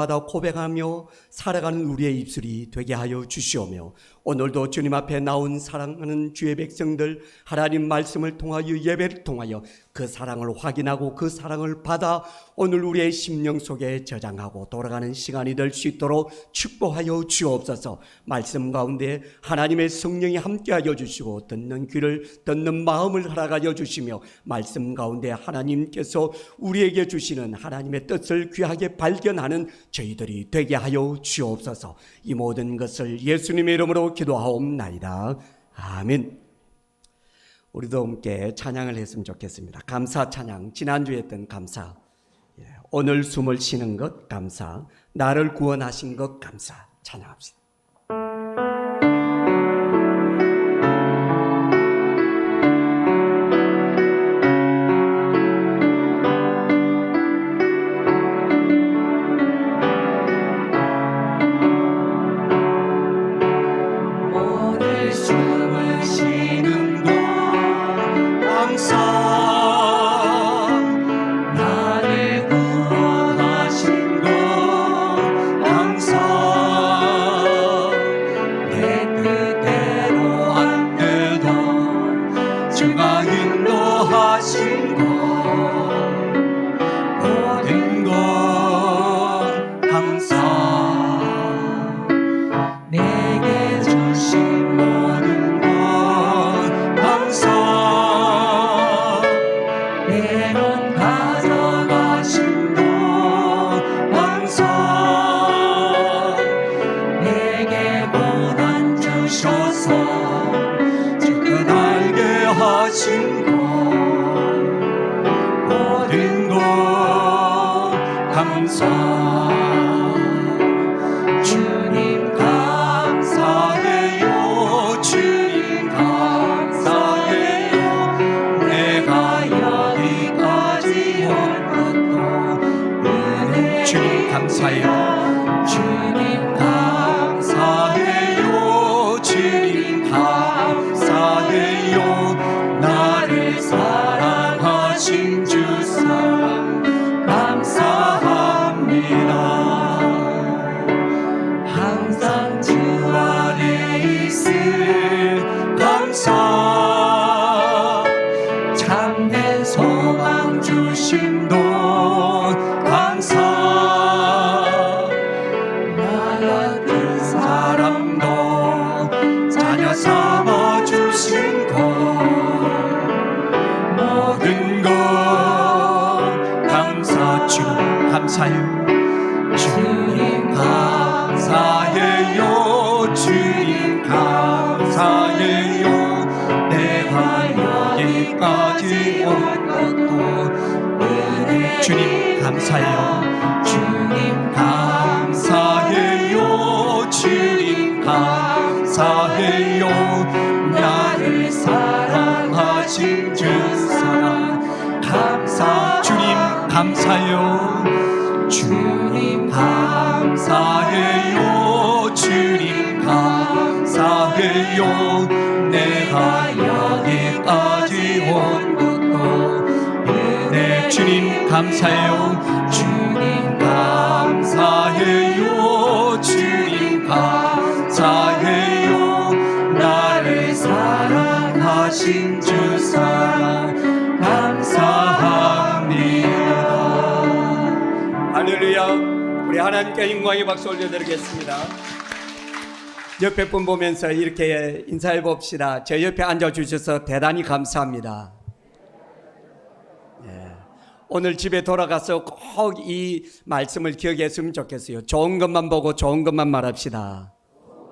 마다 고백하며 살아가는 우리의 입술이 되게 하여 주시오며, 오늘도 주님 앞에 나온 사랑하는 주의 백성들, 하나님 말씀을 통하여 예배를 통하여 그 사랑을 확인하고 그 사랑을 받아 오늘 우리의 심령 속에 저장하고 돌아가는 시간이 될 수 있도록 축복하여 주옵소서. 말씀 가운데 하나님의 성령이 함께하여 주시고 듣는 귀를, 듣는 마음을 허락하여 주시며, 말씀 가운데 하나님께서 우리에게 주시는 하나님의 뜻을 귀하게 발견하는 저희들이 되게 하여 주옵소서. 이 모든 것을 예수님의 이름으로 기도하옵나이다. 아멘. 우리도 함께 찬양을 했으면 좋겠습니다. 감사 찬양, 지난주에 했던 감사, 오늘 숨을 쉬는 것 감사, 나를 구원하신 것 감사 찬양합시다. 오늘 숨을 쉬는 것 감사, 나를 구원하신 것 감사, 내 뜻대로 안 돼도 주가 인도하신 것, 모든 것 감사, 내게 주신 모든 것 감사, 내가 가져가신 것 감사, 내게 고난 주셔서 지금 알게 하신 것, 모든 것 감사. 주님 감사해요, 주님 감사해요, 내가 여기까지 온 것도 은혜. 주님 감사해요, 주님 감사해요, 주님 감사해요, 나를 사랑하신 주 사랑 감사합니다. 항상 주 안에 있을 감사, 참된 소망 주심도 감사, 나 같은 사람도 자녀 삼아 주신 것, 모든 것 감사. 주님 감사해요, 주님 감사해요, 주님 감사해요, 내가 여기까지 온 것도 은혜. 주님 감사해요, 주님 감사해요, 주님 감사해요, 나를 사랑하신 주 사랑 감사. 주님 감사해요, 주님 감사해요, 주님 감사해요, 내가 여기까지 온 것도 은혜. 주님 감사해요, 주님 감사해요, 주님 감사해요, 나를 사랑하신 주 사랑 감사합니다. 할렐루야. 우리 하나님께 영광의 박수 올려드리겠습니다. 옆에 분 보면서 이렇게 인사해 봅시다. 저 옆에 앉아주셔서 대단히 감사합니다. 오늘 집에 돌아가서 꼭 이 말씀을 기억했으면 좋겠어요. 좋은 것만 보고 좋은 것만 말합시다.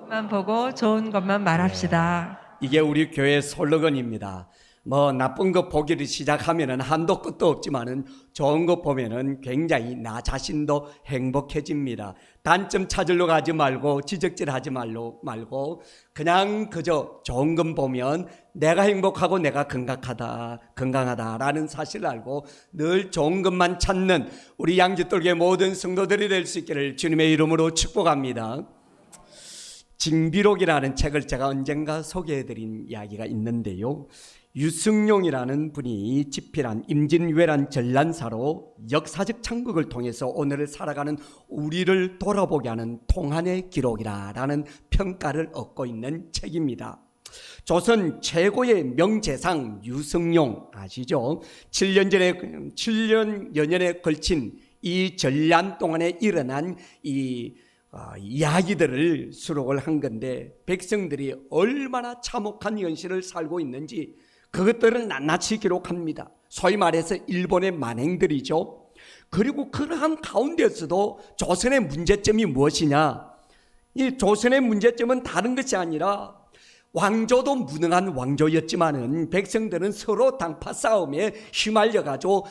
만 보고 좋은 것만 말합시다. 이게 우리 교회 슬로건입니다. 뭐 나쁜 것 보기를 시작하면은 한도 끝도 없지만은 좋은 것 보면은 굉장히 나 자신도 행복해집니다. 단점 찾으러 가지 말고 지적질하지 말고 그냥 그저 좋은 것 보면 내가 행복하고 내가 건강하다라는 사실을 알고 늘 좋은 것만 찾는 우리 양지돌교의 모든 성도들이 될 수 있기를 주님의 이름으로 축복합니다. 징비록이라는 책을 제가 언젠가 소개해드린 이야기가 있는데요, 유승용이라는 분이 집필한 임진왜란 전란사로 역사적 참극을 통해서 오늘을 살아가는 우리를 돌아보게 하는 통한의 기록이라는 평가를 얻고 있는 책입니다. 조선 최고의 명재상 유승용 아시죠? 7년여 년에 걸친 이 전란 동안에 일어난 이야기들을 수록을 한 건데, 백성들이 얼마나 참혹한 현실을 살고 있는지 그것들을 낱낱이 기록합니다. 소위 말해서 일본의 만행들이죠. 그리고 그러한 가운데서도 조선의 문제점이 무엇이냐? 이 조선의 문제점은 다른 것이 아니라, 왕조도 무능한 왕조였지만은 백성들은 서로 당파 싸움에 휘말려가지고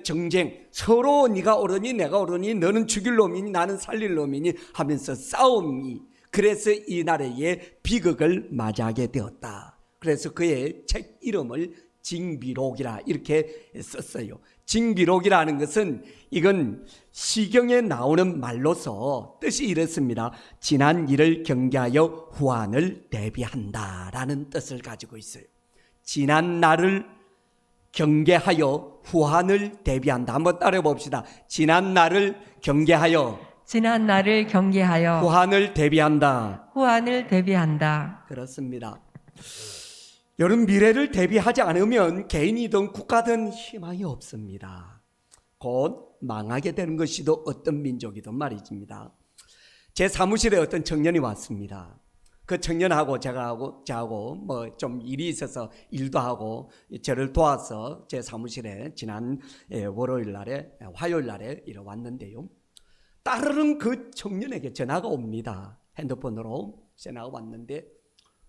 정쟁, 서로 네가 옳으니 내가 옳으니 너는 죽일 놈이니 나는 살릴 놈이니 하면서 싸움이, 그래서 이 나라의 비극을 맞이하게 되었다. 그래서 그의 책 이름을 징비록이라 이렇게 썼어요. 징비록이라는 것은 이건 시경에 나오는 말로서 뜻이 이렇습니다. 지난 일을 경계하여 후한을 대비한다라는 뜻을 가지고 있어요. 지난 날을 경계하여 후한을 대비한다. 한번 따라해 봅시다. 지난 날을 경계하여 지난 날을 경계하여 후한을 대비한다. 후한을 대비한다. 그렇습니다. 여러분, 미래를 대비하지 않으면 개인이든 국가든 희망이 없습니다. 곧 망하게 되는 것이도 어떤 민족이든 말이집니다. 제 사무실에 어떤 청년이 왔습니다. 그 청년하고 저하고 뭐 좀 일이 있어서 일도 하고 저를 도와서 제 사무실에 지난 화요일 날에 왔는데요. 따르릉 그 청년에게 전화가 옵니다. 핸드폰으로 전화가 왔는데,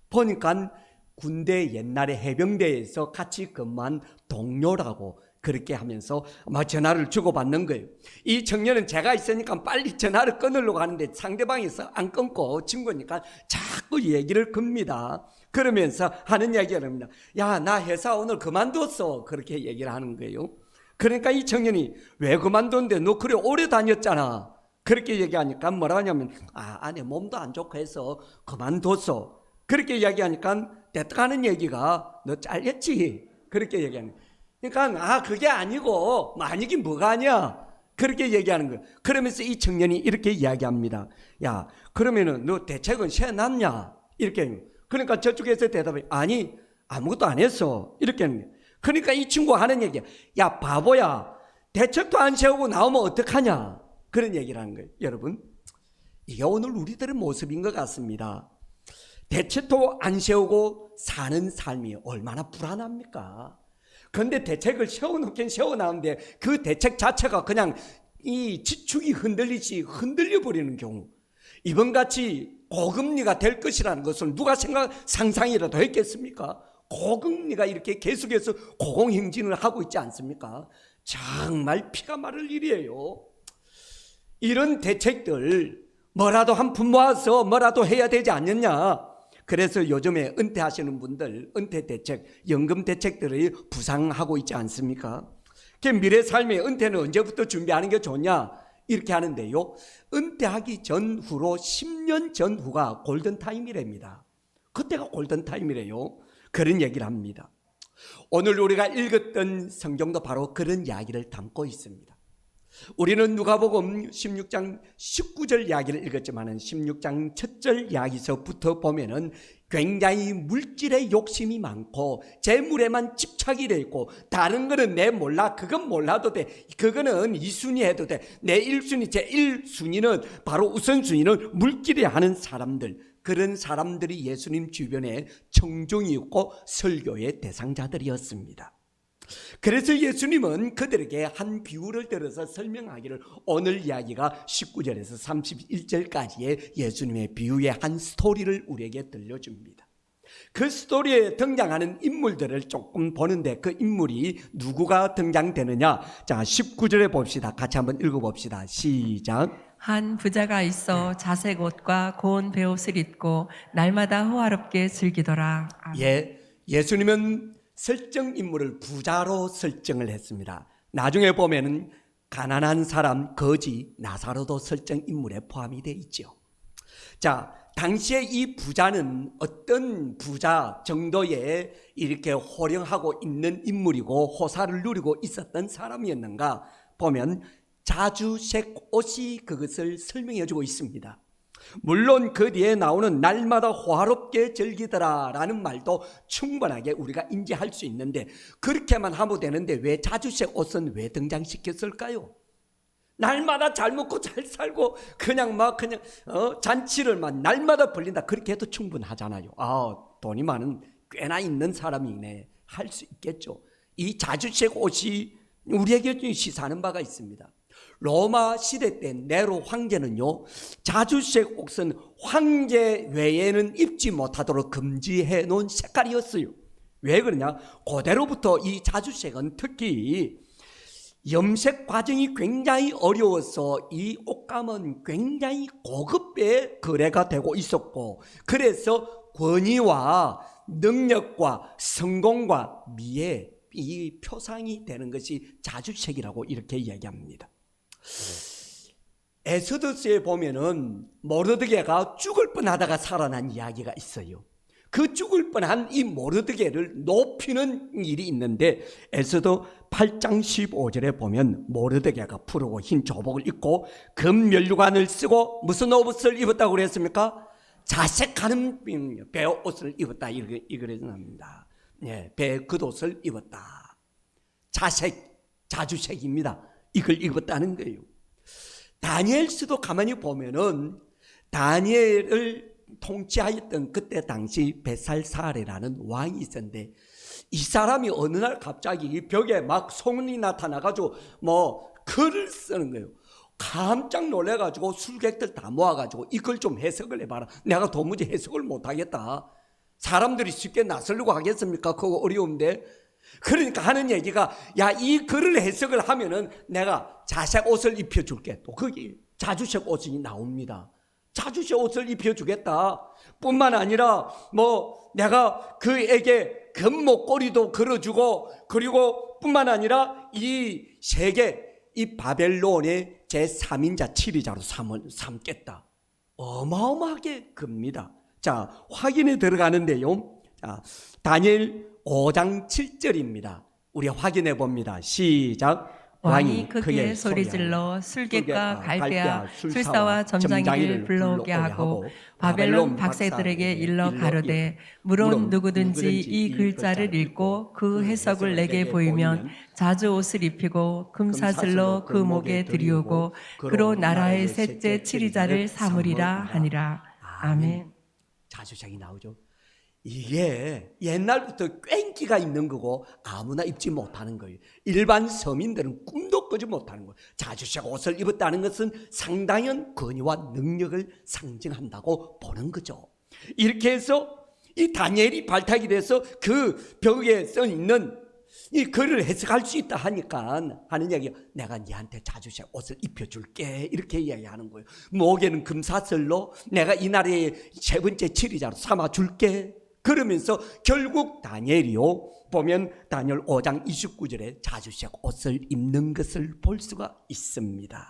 보니까 군대 옛날에 해병대에서 같이 근무한 동료라고 그렇게 하면서 막 전화를 주고받는 거예요. 이 청년은 제가 있으니까 빨리 전화를 끊으려고 하는데 상대방에서 안 끊고 친구니까 자꾸 얘기를 겁니다. 그러면서 하는 얘기가 합니다. 야, 나 회사 오늘 그만뒀어. 그렇게 얘기를 하는 거예요. 그러니까 이 청년이 왜 그만뒀는데 너 그래 오래 다녔잖아. 그렇게 얘기하니까 뭐라 하냐면, 아내 몸도 안 좋고 해서 그만뒀어. 그렇게 이야기하니까 대떡하는 얘기가 너 잘렸지. 그렇게 얘기하는 거예요. 그러니까 그게 아니고 아니긴 뭐가 아니야. 그렇게 얘기하는 거예요. 그러면서 이 청년이 이렇게 이야기합니다. 야, 그러면은 너 대책은 세놨냐? 이렇게. 그러니까 저쪽에서 대답해, 아니 아무것도 안 했어. 이렇게 하는 거예요. 그러니까 이 친구가 하는 얘기야. 야 바보야, 대책도 안 세우고 나오면 어떡하냐? 그런 얘기를 하는 거예요. 여러분, 이게 오늘 우리들의 모습인 것 같습니다. 대책도 안 세우고 사는 삶이 얼마나 불안합니까? 그런데 대책을 세워놓긴 세워놨는데 그 대책 자체가 그냥 이 지축이 흔들려 버리는 경우, 이번같이 고금리가 될 것이라는 것을 누가 상상이라도 했겠습니까? 고금리가 이렇게 계속해서 고공행진을 하고 있지 않습니까? 정말 피가 마를 일이에요. 이런 대책들 뭐라도 한 푼 모아서 뭐라도 해야 되지 않느냐. 그래서 요즘에 은퇴하시는 분들 은퇴 대책, 연금 대책들이 부상하고 있지 않습니까? 그 미래 삶의 은퇴는 언제부터 준비하는 게 좋냐 이렇게 하는데요, 은퇴하기 전후로 10년 전후가 골든타임이랍니다. 그때가 골든타임이래요. 그런 얘기를 합니다. 오늘 우리가 읽었던 성경도 바로 그런 이야기를 담고 있습니다. 우리는 누가복음 16장 19절 이야기를 읽었지만 16장 첫 절 이야기서부터 보면은 굉장히 물질에 욕심이 많고 재물에만 집착이 돼 있고, 다른 거는 내 몰라, 그건 몰라도 돼, 그거는 2순위 해도 돼, 내 1순위 제1순위는 바로 우선순위는 물질이 하는 사람들, 그런 사람들이 예수님 주변에 청중이 있고 설교의 대상자들이었습니다. 그래서 예수님은 그들에게 한 비유를 들어서 설명하기를, 오늘 이야기가 19절에서 31절까지의 예수님의 비유의 한 스토리를 우리에게 들려줍니다. 그 스토리에 등장하는 인물들을 조금 보는데, 그 인물이 누구가 등장되느냐, 자 19절에 봅시다. 같이 한번 읽어봅시다. 시작. 한 부자가 있어 자색 옷과 고운 베옷을 입고 날마다 호화롭게 즐기더라. 아멘. 예수님은 설정 인물을 부자로 설정을 했습니다. 나중에 보면은 가난한 사람, 거지, 나사로도 설정 인물에 포함이 되어 있죠. 자, 당시에 이 부자는 어떤 부자 정도의 이렇게 호령하고 있는 인물이고 호사를 누리고 있었던 사람이었는가 보면 자주색 옷이 그것을 설명해 주고 있습니다. 물론 그 뒤에 나오는 날마다 호화롭게 즐기더라 라는 말도 충분하게 우리가 인지할 수 있는데, 그렇게만 하면 되는데 왜 자주색 옷은 왜 등장시켰을까요? 날마다 잘 먹고 잘 살고 그냥 잔치를 막 날마다 벌린다, 그렇게 해도 충분하잖아요. 돈이 많은 꽤나 있는 사람이네 할 수 있겠죠. 이 자주색 옷이 우리에게 시사하는 바가 있습니다. 로마 시대 때 네로 황제는요, 자주색 옷은 황제 외에는 입지 못하도록 금지해 놓은 색깔이었어요. 왜 그러냐? 그대로부터 이 자주색은 특히 염색 과정이 굉장히 어려워서 이 옷감은 굉장히 고급의 거래가 되고 있었고, 그래서 권위와 능력과 성공과 미의 이 표상이 되는 것이 자주색이라고 이렇게 이야기합니다. 에스더스에 보면은 모르드게가 죽을 뻔하다가 살아난 이야기가 있어요. 그 죽을 뻔한 이 모르드게를 높이는 일이 있는데, 에스더 8장 15절에 보면 모르드게가 푸르고 흰 조복을 입고 금 면류관을 쓰고 무슨 옷을 입었다고 그랬습니까? 자색하는 베옷을 입었다, 이렇게 나옵니다. 배 겉옷을 입었다. 자주색입니다. 이걸 입었다는 거예요. 다니엘서도 가만히 보면은 다니엘을 통치하였던 그때 당시 벳살사레라는 왕이 있었는데, 이 사람이 어느 날 갑자기 벽에 막 소문이 나타나가지고 글을 쓰는 거예요. 깜짝 놀래가지고 술객들 다 모아가지고 이걸 좀 해석을 해봐라. 내가 도무지 해석을 못하겠다. 사람들이 쉽게 나서려고 하겠습니까? 그거 어려운데. 그러니까 하는 얘기가, 야, 이 글을 해석을 하면은 내가 자색 옷을 입혀줄게. 또 거기 자주색 옷이 나옵니다. 자주색 옷을 입혀주겠다 뿐만 아니라 내가 그에게 금목걸이도 걸어주고, 그리고 뿐만 아니라 이 세계 이 바벨론의 제3인자 7위자로 삼겠다. 어마어마하게 큽니다. 자, 확인에 들어가는데요. 자, 다니엘 5장 7절입니다. 우리 확인해 봅니다. 시작. 왕이 크게 소리질러 술객과 갈대아 술사와 점장이를 불러오게 하고 바벨론 박새들에게 일러 가로되, 물론 누구든지 이 글자를 읽고 그 해석을 내게 보이면 자주 옷을 입히고 금사슬로 그 목에 들이우고 그로 나라의 셋째 7위자를 삼으리라 하니라. 아멘. 자주색이 나오죠. 이게 옛날부터 꽤 인기가 있는 거고 아무나 입지 못하는 거예요. 일반 서민들은 꿈도 꾸지 못하는 거예요. 자주색 옷을 입었다는 것은 상당한 권위와 능력을 상징한다고 보는 거죠. 이렇게 해서 이 다니엘이 발탁이 돼서 그 벽에 써 있는 이 글을 해석할 수 있다 하니까 하는 얘기가, 내가 네한테 자주색 옷을 입혀줄게, 이렇게 이야기하는 거예요. 목에는 금사슬로 내가 이 나라의 세 번째 7위자로 삼아줄게. 그러면서 결국 다니엘이요, 보면 다니엘 5장 29절에 자주색 옷을 입는 것을 볼 수가 있습니다.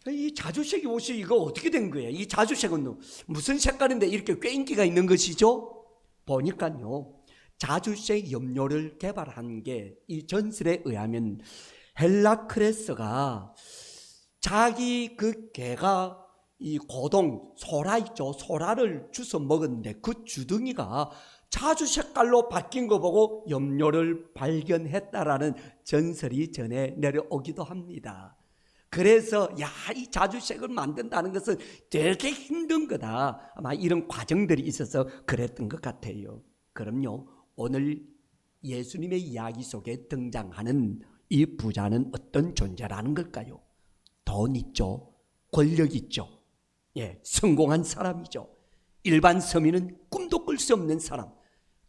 이 자주색 옷이 이거 어떻게 된 거예요? 이 자주색은 무슨 색깔인데 이렇게 꽤 인기가 있는 것이죠? 보니까요, 자주색 염료를 개발한 게 이 전설에 의하면 헬라크레스가 자기 그 개가 이 고동 소라 있죠, 소라를 주워 먹었는데 그 주둥이가 자주 색깔로 바뀐 거 보고 염료를 발견했다라는 전설이 전해 내려오기도 합니다. 그래서 이 자주색을 만든다는 것은 되게 힘든 거다, 아마 이런 과정들이 있어서 그랬던 것 같아요. 그럼요, 오늘 예수님의 이야기 속에 등장하는 이 부자는 어떤 존재라는 걸까요? 돈 있죠, 권력 있죠, 성공한 사람이죠. 일반 서민은 꿈도 꿀 수 없는 사람,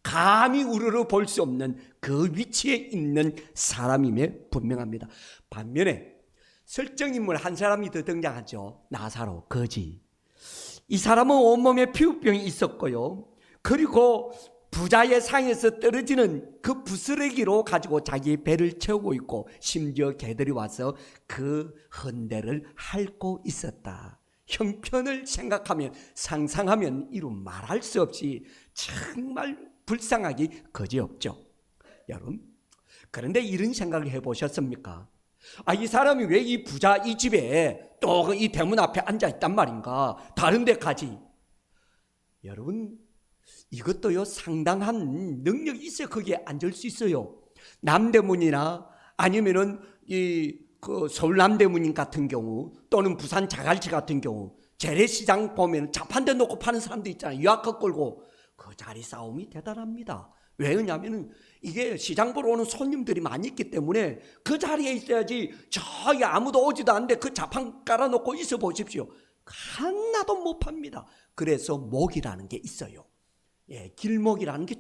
감히 우러러 볼 수 없는 그 위치에 있는 사람임에 분명합니다. 반면에 설정인물 한 사람이 더 등장하죠. 나사로, 거지. 이 사람은 온몸에 피부병이 있었고요, 그리고 부자의 상에서 떨어지는 그 부스러기로 가지고 자기 배를 채우고 있고, 심지어 개들이 와서 그 헌대를 핥고 있었다. 형편을 생각하면 상상하면 이루 말할 수 없이 정말 불쌍하기 그지없죠. 여러분, 그런데 이런 생각을 해보셨습니까? 이 사람이 왜 이 부자 이 집에 또 이 대문 앞에 앉아 있단 말인가? 다른 데 가지. 여러분, 이것도요 상당한 능력이 있어야 거기에 앉을 수 있어요. 남대문이나 아니면은 그 서울 남대문 같은 경우 또는 부산 자갈치 같은 경우 재래시장 보면 자판대 놓고 파는 사람도 있잖아요. 유아컵 끌고 그 자리 싸움이 대단합니다. 왜냐하면 이게 시장 보러 오는 손님들이 많이 있기 때문에 그 자리에 있어야지. 저기 아무도 오지도 않는데 그 자판 깔아놓고 있어 보십시오. 하나도 못 팝니다. 그래서 목이라는 게 있어요. 길목이라는 게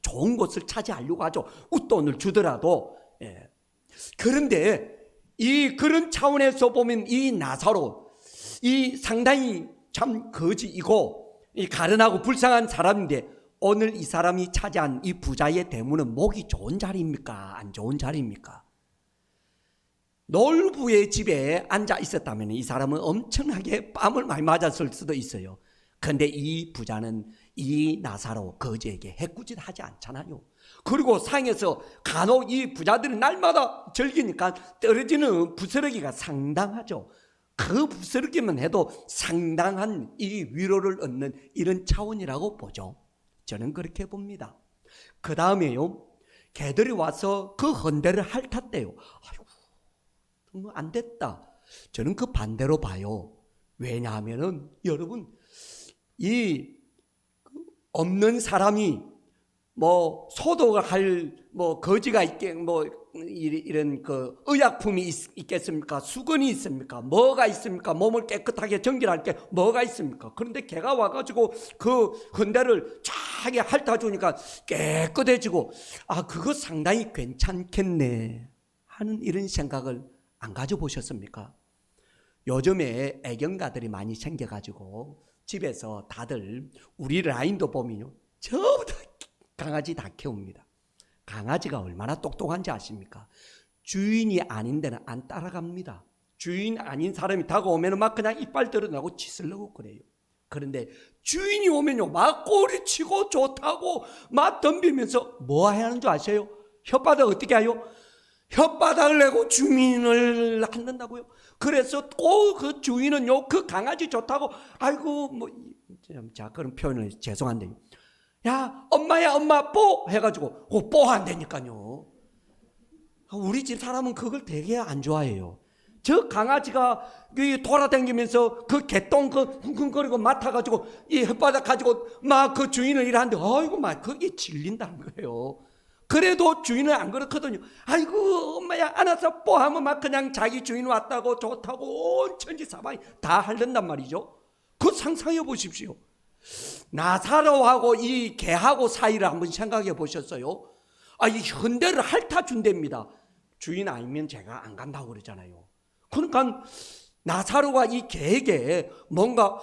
좋은 곳을 차지하려고 하죠. 웃돈을 주더라도. 그런데 그런 차원에서 보면 이 나사로 이 상당히 참 거지이고 이 가련하고 불쌍한 사람인데 오늘 이 사람이 차지한 이 부자의 대문은 목이 좋은 자리입니까? 안 좋은 자리입니까? 놀부의 집에 앉아 있었다면 이 사람은 엄청나게 뺨을 많이 맞았을 수도 있어요. 그런데 이 부자는 이 나사로 거지에게 해꾸짓하지 않잖아요. 그리고 상에서 간혹 이 부자들은 날마다 즐기니까 떨어지는 부스러기가 상당하죠. 그 부스러기만 해도 상당한 이 위로를 얻는 이런 차원이라고 보죠. 저는 그렇게 봅니다. 그 다음에요, 개들이 와서 그 헌대를 핥았대요. 아이고, 안 됐다. 저는 그 반대로 봐요. 왜냐하면은 여러분, 없는 사람이 소독을 할 거지가 있게 이런 그 의약품이 있겠습니까? 수건이 있습니까? 뭐가 있습니까? 몸을 깨끗하게 정결할 게 뭐가 있습니까? 그런데 개가 와가지고 그 헌대를 쫙 핥아주니까 깨끗해지고 그거 상당히 괜찮겠네 하는 이런 생각을 안 가져보셨습니까? 요즘에 애견가들이 많이 생겨가지고 집에서 다들 우리 라인도 보면요, 전부 다 강아지 다 키웁니다. 강아지가 얼마나 똑똑한지 아십니까? 주인이 아닌 데는 안 따라갑니다. 주인 아닌 사람이 다가오면 막 그냥 이빨 드러나고 짖으려고 그래요. 그런데 주인이 오면요, 막 꼬리치고 좋다고 막 덤비면서 뭐 해야 하는 줄 아세요? 혓바닥 어떻게 해요? 혓바닥을 내고 주민을 한다고요. 그래서 꼭 그 주인은요, 그 강아지 좋다고 자 그런 표현을 죄송한데, 야 엄마야 엄마 뽀 해가지고 뽀 한다니까요. 우리 집 사람은 그걸 되게 안 좋아해요. 저 강아지가 돌아다니면서 그 개똥 킁킁거리고 맡아가지고 이 혓바닥 가지고 막 그 주인을 일하는데 그게 질린다는 거예요. 그래도 주인은 안 그렇거든요. 아이고 엄마야 안아서 뽀 하면 막 그냥 자기 주인 왔다고 좋다고 온 천지사방이 다 하른단 말이죠. 그거 상상해 보십시오. 나사로하고 이 개하고 사이를 한번 생각해 보셨어요? 이 헌대를 핥아준답니다. 주인 아니면 제가 안 간다고 그러잖아요. 그러니까 나사로가 이 개에게 뭔가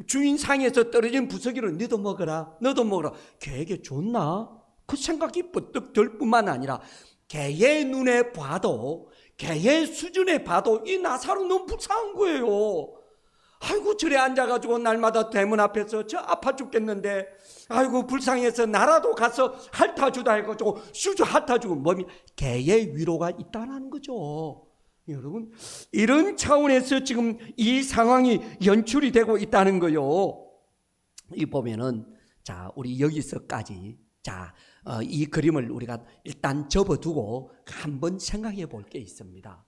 주인 상에서 떨어진 부스러기를 너도 먹어라. 개에게 좋나? 그 생각이 번뜩 들 뿐만 아니라 개의 눈에 봐도, 개의 수준에 봐도 이 나사로 너무 불쌍한 거예요. 아이고 저래 앉아가지고 날마다 대문 앞에서 저 아파 죽겠는데 불쌍해서 나라도 가서 핥아주다 해가지고 수주 핥아주고 몸이 개의 위로가 있다는 거죠. 여러분, 이런 차원에서 지금 이 상황이 연출이 되고 있다는 거요. 이 보면은 우리 여기서까지 이 그림을 우리가 일단 접어두고 한번 생각해 볼 게 있습니다.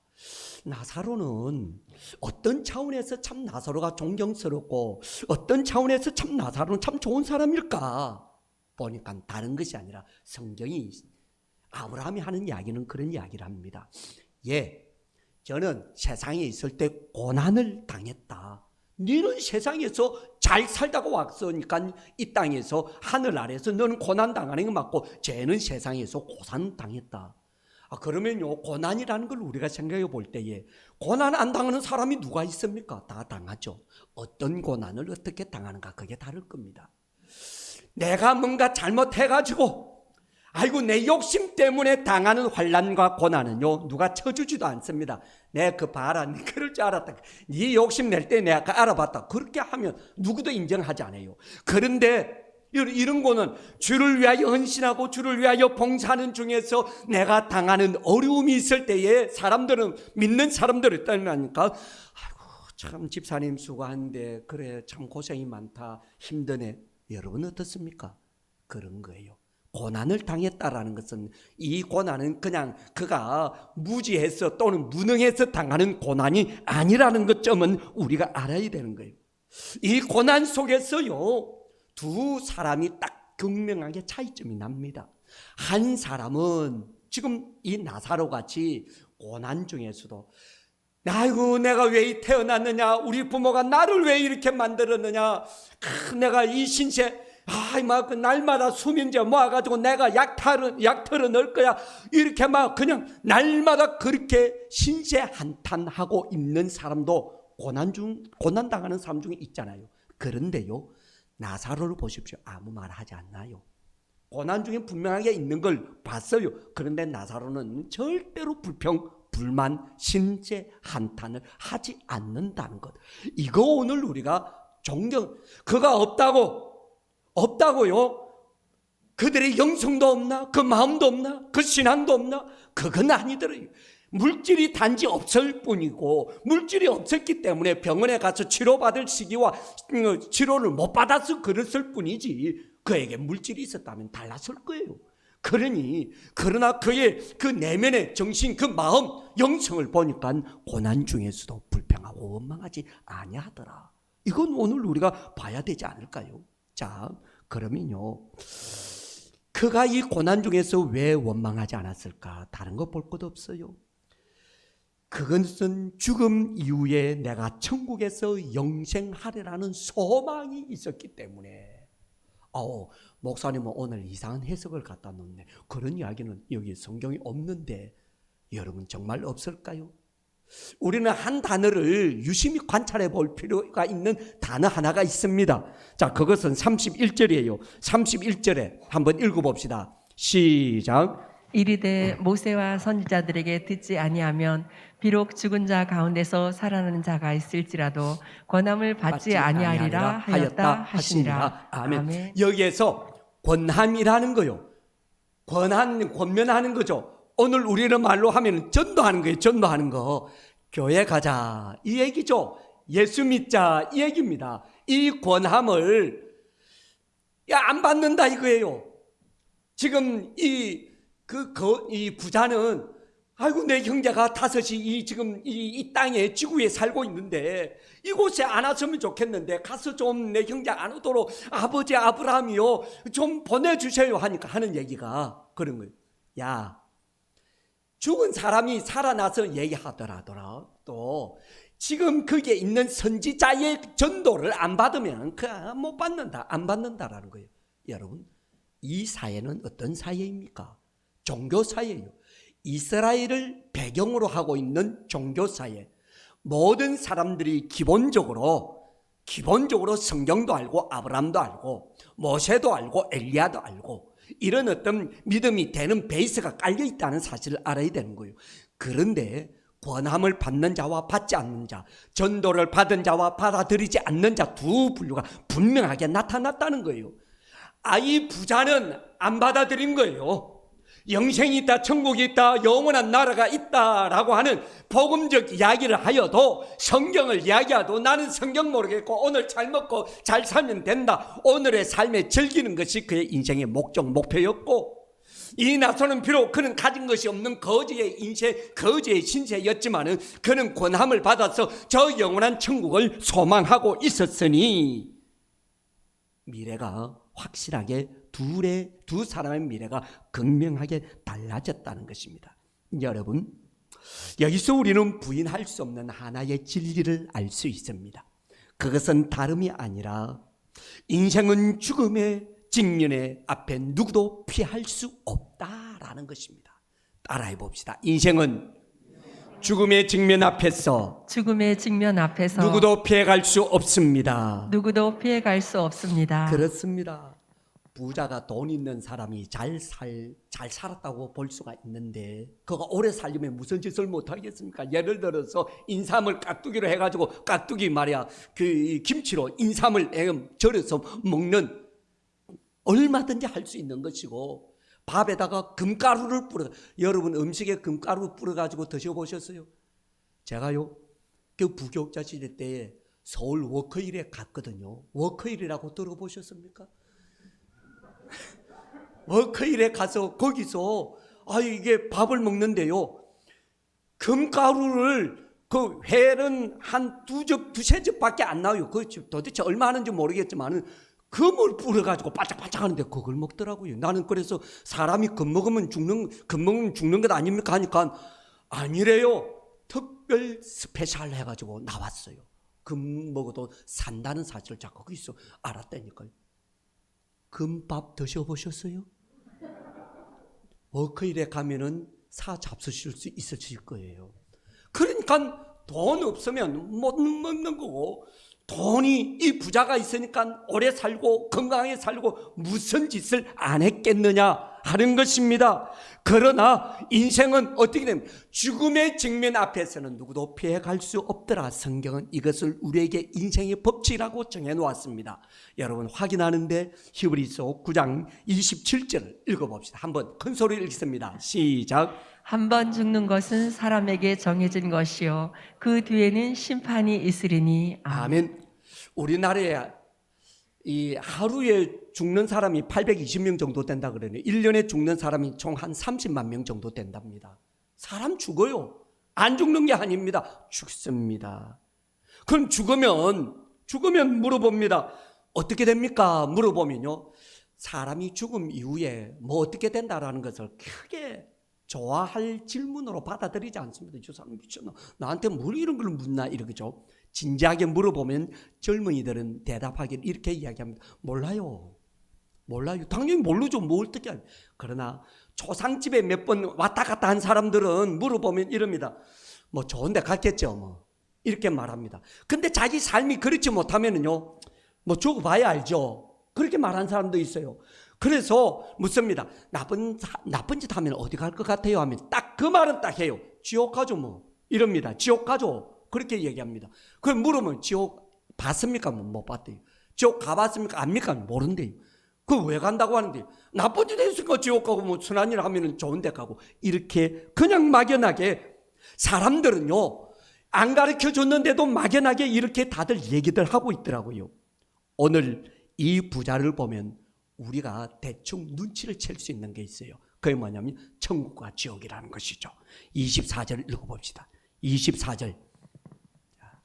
나사로는 어떤 차원에서 참 나사로가 존경스럽고 어떤 차원에서 참 나사로는 참 좋은 사람일까 보니까 다른 것이 아니라 성경이 아브라함이 하는 이야기는 그런 이야기를 합니다. 저는 세상에 있을 때 고난을 당했다. 너는 세상에서 잘 살다가 왔으니까 이 땅에서 하늘 아래서 너는 고난 당하는 거 맞고 쟤는 세상에서 고산 당했다. 그러면요, 고난이라는 걸 우리가 생각해 볼 때에 고난 안 당하는 사람이 누가 있습니까? 다 당하죠. 어떤 고난을 어떻게 당하는가 그게 다를 겁니다. 내가 뭔가 잘못해가지고 아이고 내 욕심 때문에 당하는 환난과 고난은요 누가 쳐주지도 않습니다. 내가 그 봐라, 네 그럴 줄 알았다. 네 욕심 낼 때 내가 알아봤다. 그렇게 하면 누구도 인정하지 않아요. 그런데 이런 거는 주를 위하여 헌신하고 주를 위하여 봉사하는 중에서 내가 당하는 어려움이 있을 때에 사람들은, 믿는 사람들이 있다니까, 아이고 참 집사님 수고하는데 그래 참 고생이 많다, 힘드네. 여러분 어떻습니까? 그런 거예요. 고난을 당했다라는 것은 이 고난은 그냥 그가 무지해서 또는 무능해서 당하는 고난이 아니라는 것점은 우리가 알아야 되는 거예요. 이 고난 속에서요 두 사람이 딱 극명하게 차이점이 납니다. 한 사람은 지금 이 나사로 같이 고난 중에서도 아이고 내가 왜 태어났느냐, 우리 부모가 나를 왜 이렇게 만들었느냐, 내가 이 신세 막 날마다 수면제 모아가지고 내가 약 털어 넣을 거야, 이렇게 막 그냥 날마다 그렇게 신세 한탄하고 있는 사람도 고난 당하는 사람 중에 있잖아요. 그런데요 나사로를 보십시오. 아무 말 하지 않나요? 고난 중에 분명하게 있는 걸 봤어요. 그런데 나사로는 절대로 불만, 신세 한탄을 하지 않는다는 것. 이거 오늘 우리가 그가 없다고요? 그들의 영성도 없나? 그 마음도 없나? 그 신앙도 없나? 그건 아니더래요. 물질이 단지 없을 뿐이고, 물질이 없었기 때문에 병원에 가서 치료받을 시기와 치료를 못 받아서 그랬을 뿐이지, 그에게 물질이 있었다면 달랐을 거예요. 그러나 그의 그 내면의 정신, 그 마음, 영성을 보니까 고난 중에서도 불평하고 원망하지 아니하더라. 이건 오늘 우리가 봐야 되지 않을까요? 자, 그러면요, 그가 이 고난 중에서 왜 원망하지 않았을까? 다른 거 볼 것도 없어요. 그것은 죽음 이후에 내가 천국에서 영생하리라는 소망이 있었기 때문에. 목사님은 오늘 이상한 해석을 갖다 놓네. 그런 이야기는 여기 성경이 없는데 여러분 정말 없을까요? 우리는 한 단어를 유심히 관찰해 볼 필요가 있는 단어 하나가 있습니다. 자, 그것은 31절이에요. 31절에 한번 읽어봅시다. 시작. 이르되 모세와 선지자들에게 듣지 아니하면 비록 죽은 자 가운데서 살아나는 자가 있을지라도 권함을 받지 아니하리라 하였다 하시니라. 아멘. 여기에서 권함이라는 거요, 권면하는 거죠. 오늘 우리는 말로 하면 전도하는 거예요. 전도하는 거. 교회 가자 이 얘기죠. 예수 믿자 이 얘기입니다. 이 권함을 안 받는다 이거예요. 지금 이 부자는 아이고 내 형제가 다섯이 지금 이 땅에 지구에 살고 있는데 이곳에 안 왔으면 좋겠는데 가서 좀 내 형제 안 오도록 아버지 아브라함이요 좀 보내주세요 하니까 하는 얘기가 그런 거예요. 야, 죽은 사람이 살아나서 얘기하더라도 지금 거기에 있는 선지자의 전도를 안 받으면 못 받는다, 안 받는다라는 거예요. 여러분, 이 사회는 어떤 사회입니까? 종교사회예요. 이스라엘을 배경으로 하고 있는 종교사회. 모든 사람들이 기본적으로 성경도 알고 아브라함도 알고 모세도 알고 엘리야도 알고 이런 어떤 믿음이 되는 베이스가 깔려 있다는 사실을 알아야 되는 거예요. 그런데 권함을 받는 자와 받지 않는 자, 전도를 받은 자와 받아들이지 않는 자 두 분류가 분명하게 나타났다는 거예요. 이 부자는 안 받아들인 거예요. 영생이 있다, 천국이 있다, 영원한 나라가 있다라고 하는 복음적 이야기를 하여도, 성경을 이야기해도 나는 성경 모르겠고 오늘 잘 먹고 잘 살면 된다, 오늘의 삶에 즐기는 것이 그의 인생의 목적, 목표였고, 이 나서는 비록 그는 가진 것이 없는 거지의 인생, 거지의 신세였지만은 그는 권함을 받아서 저 영원한 천국을 소망하고 있었으니 미래가 확실하게 두 사람의 미래가 극명하게 달라졌다는 것입니다. 여러분, 여기서 우리는 부인할 수 없는 하나의 진리를 알 수 있습니다. 그것은 다름이 아니라 인생은 죽음의 직면의 앞에 누구도 피할 수 없다라는 것입니다. 따라해 봅시다. 인생은 죽음의 직면 앞에서 누구도 피해갈 수 없습니다. 누구도 피해갈 수 없습니다. 그렇습니다. 부자가 돈 있는 사람이 잘 살았다고 볼 수가 있는데 그가 오래 살려면 무슨 짓을 못하겠습니까? 예를 들어서 인삼을 깍두기로 해가지고 깍두기 말이야 그 김치로 인삼을 절여서 먹는 얼마든지 할 수 있는 것이고 밥에다가 금가루를 뿌려 여러분 음식에 금가루 뿌려가지고 드셔보셨어요? 제가요 그 부교육자 시대 때에 서울 워커힐에 갔거든요. 워커힐이라고 들어보셨습니까? 워커힐에 가서 거기서 이게 밥을 먹는데요. 금가루를 그 회는 한 두세 접밖에 안 나와요. 그 도대체 얼마 하는지 모르겠지만은 금을 뿌려가지고 바짝바짝 하는데 그걸 먹더라고요. 나는 그래서 사람이 금 먹으면 죽는 것 아닙니까 하니까 아니래요. 특별 스페셜 해가지고 나왔어요. 금 먹어도 산다는 사실을 자꾸 거기서 알았다니까요. 금밥 드셔보셨어요? 워커힐에 가면은 사 잡수실 수 있으실 거예요. 그러니까 돈 없으면 못 먹는 거고 돈이 이 부자가 있으니까 오래 살고 건강하게 살고 무슨 짓을 안 했겠느냐 하는 것입니다. 그러나 인생은 어떻게 됩니까? 죽음의 직면 앞에서는 누구도 피해갈 수 없더라. 성경은 이것을 우리에게 인생의 법칙이라고 정해놓았습니다. 여러분 확인하는데 히브리서 9장 27절을 읽어봅시다. 한번 큰 소리를 읽습니다. 시작. 한 번 죽는 것은 사람에게 정해진 것이요 그 뒤에는 심판이 있으리니. 아멘. 우리나라에 이 하루에 죽는 사람이 820명 정도 된다 그러네요. 1년에 죽는 사람이 총 한 30만 명 정도 된답니다. 사람 죽어요. 안 죽는 게 아닙니다. 죽습니다. 그럼 죽으면 물어봅니다. 어떻게 됩니까? 물어보면요. 사람이 죽음 이후에 뭐 어떻게 된다라는 것을 크게 좋아할 질문으로 받아들이지 않습니다. 저 사람 미쳤나? 나한테 뭘 이런 걸 묻나? 이러죠. 진지하게 물어보면 젊은이들은 대답하기를 이렇게 이야기합니다. 몰라요. 당연히 모르죠. 뭐 어떻게 합니까? 그러나 초상집에 몇 번 왔다 갔다 한 사람들은 물어보면 이럽니다. 뭐 좋은 데 갔겠죠. 뭐 이렇게 말합니다. 근데 자기 삶이 그렇지 못하면은요. 뭐 죽어봐야 알죠. 그렇게 말하는 사람도 있어요. 그래서 묻습니다. 나쁜 짓 하면 어디 갈 것 같아요? 하면 딱 그 말은 딱 해요. 지옥 가죠 뭐. 이럽니다. 지옥 가죠. 그렇게 얘기합니다. 그럼 물으면 지옥 봤습니까? 못 봤대요. 지옥 가봤습니까? 압니까? 모른대요. 그 왜 간다고 하는데요? 나쁜 짓 했으니까 지옥 가고 뭐 순한 일 하면 좋은 데 가고 이렇게 그냥 막연하게 사람들은요. 안 가르쳐 줬는데도 막연하게 이렇게 다들 얘기들 하고 있더라고요. 오늘 이 부자를 보면 우리가 대충 눈치를 챌 수 있는 게 있어요. 그게 뭐냐면 천국과 지옥이라는 것이죠. 24절 읽어봅시다. 24절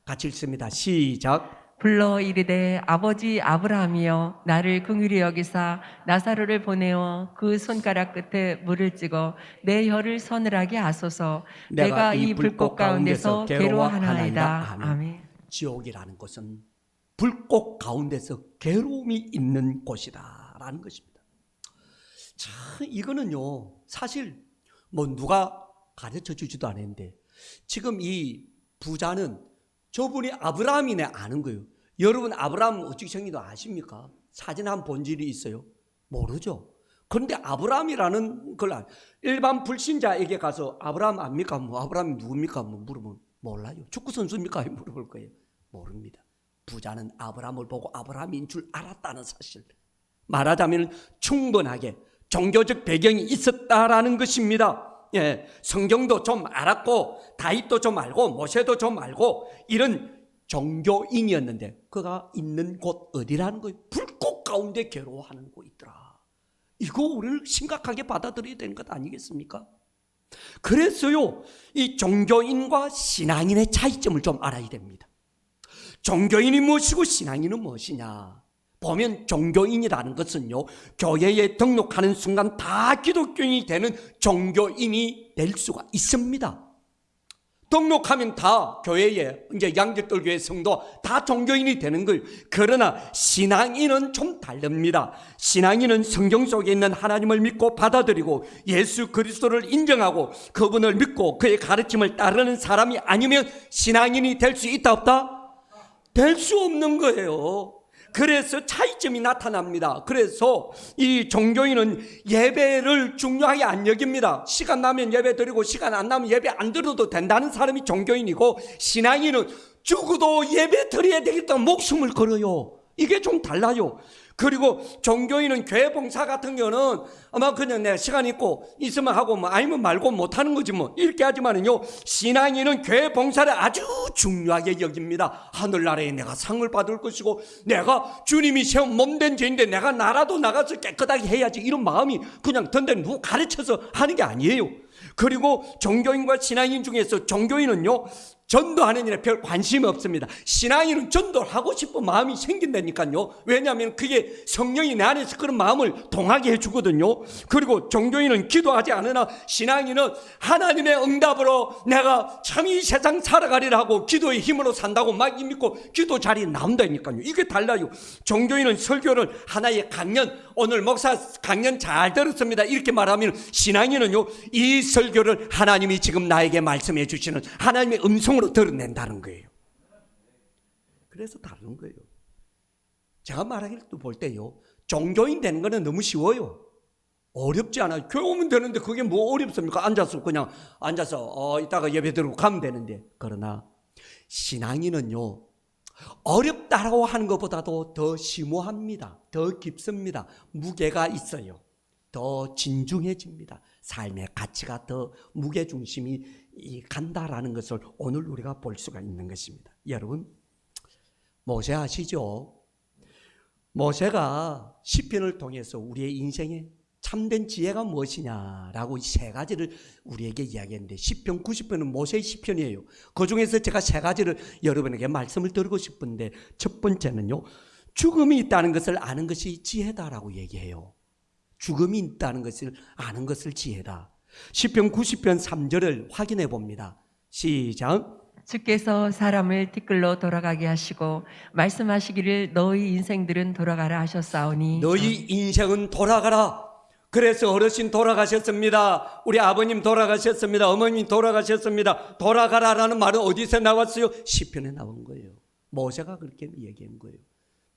같이 읽습니다. 시작. 불러 이르되 아버지 아브라함이여 나를 긍휼히 여기사 나사로를 보내어 그 손가락 끝에 물을 찍어 내 혀를 서늘하게 하소서. 내가 이 불꽃 가운데서 괴로워하나이다. 아멘. 지옥이라는 것은 불꽃 가운데서 괴로움이 있는 곳이다 라는 것입니다. 자, 이거는요 사실 뭐 누가 가르쳐 주지도 않았는데 지금 이 부자는 저분이 아브라함이네 아는 거예요. 여러분 아브라함 어떻게 생긴지 아십니까? 사진 한 본질이 있어요? 모르죠. 그런데 아브라함이라는 걸 일반 불신자에게 가서 아브라함 압니까? 뭐 아브라함이 누굽니까? 뭐 물으면 몰라요. 축구 선수입니까? 물어볼 거예요. 모릅니다. 부자는 아브라함을 보고 아브라함인 줄 알았다는 사실. 말하자면 충분하게 종교적 배경이 있었다라는 것입니다. 예, 성경도 좀 알았고 다윗도 좀 알고 모세도 좀 알고 이런 종교인이었는데 그가 있는 곳 어디라는 거예요? 불꽃 가운데 괴로워하는 곳 있더라. 이거 우리를 심각하게 받아들여야 되는 것 아니겠습니까? 그래서요 이 종교인과 신앙인의 차이점을 좀 알아야 됩니다. 종교인이 무엇이고 신앙인은 무엇이냐? 보면 종교인이라는 것은요 교회에 등록하는 순간 다 기독교인이 되는 종교인이 될 수가 있습니다. 등록하면 다 교회에 이제 양적들교회 성도 다 종교인이 되는 거예요. 그러나 신앙인은 좀 다릅니다. 신앙인은 성경 속에 있는 하나님을 믿고 받아들이고 예수 그리스도를 인정하고 그분을 믿고 그의 가르침을 따르는 사람이 아니면 신앙인이 될 수 있다 없다? 될 수 없는 거예요. 그래서 차이점이 나타납니다. 그래서 이 종교인은 예배를 중요하게 안 여깁니다. 시간 나면 예배 드리고 시간 안 나면 예배 안 드려도 된다는 사람이 종교인이고, 신앙인은 죽어도 예배 드려야 되겠다고 목숨을 걸어요. 이게 좀 달라요. 그리고 종교인은 교회 봉사 같은 경우는 아마 그냥 내가 시간 있고 있으면 하고 뭐 아니면 말고 못하는 거지 뭐 이렇게 하지만은요, 신앙인은 교회 봉사를 아주 중요하게 여깁니다. 하늘나라에 내가 상을 받을 것이고, 내가 주님이 세운 몸된 죄인데 내가 나라도 나가서 깨끗하게 해야지, 이런 마음이 그냥 던데 누구 가르쳐서 하는 게 아니에요. 그리고 종교인과 신앙인 중에서 종교인은요, 전도하는 일에 별 관심이 없습니다. 신앙인은 전도를 하고 싶은 마음이 생긴다니까요. 왜냐하면 그게 성령이 내 안에서 그런 마음을 동하게 해주거든요. 그리고 종교인은 기도하지 않으나 신앙인은 하나님의 응답으로 내가 참 이 세상 살아가리라 하고 기도의 힘으로 산다고 막 믿고 기도 자리에 나온다니까요. 이게 달라요. 종교인은 설교를 하나의 강연, 오늘 목사 강연 잘 들었습니다 이렇게 말하면, 신앙인은요, 이 설교를 하나님이 지금 나에게 말씀해 주시는 하나님의 음성으로 드러낸다는 거예요. 그래서 다른 거예요. 제가 말하기를 또 볼 때요, 종교인 되는 거는 너무 쉬워요. 어렵지 않아요. 교회 오면 되는데 그게 뭐 어렵습니까? 그냥 앉아서 이따가 예배 드리고 가면 되는데. 그러나 신앙인은요, 어렵다라고 하는 것보다도 더 심오합니다. 더 깊습니다. 무게가 있어요. 더 진중해집니다. 삶의 가치가 더 무게중심이 간다라는 것을 오늘 우리가 볼 수가 있는 것입니다. 여러분, 모세 아시죠? 모세가 시편을 통해서 우리의 인생에 참된 지혜가 무엇이냐라고 이 세 가지를 우리에게 이야기했는데, 시편 90편은 모세의 시편이에요. 그 중에서 제가 세 가지를 여러분에게 말씀을 드리고 싶은데, 첫 번째는요, 죽음이 있다는 것을 아는 것이 지혜다라고 얘기해요. 죽음이 있다는 것을 아는 것을 지혜다. 시편 90편 3절을 확인해 봅니다. 시작. 주께서 사람을 티끌로 돌아가게 하시고 말씀하시기를 너희 인생들은 돌아가라 하셨사오니. 너희 인생은 돌아가라. 그래서 어르신 돌아가셨습니다. 우리 아버님 돌아가셨습니다. 어머님 돌아가셨습니다. 돌아가라라는 말은 어디서 나왔어요? 시편에 나온 거예요. 모세가 그렇게 얘기한 거예요.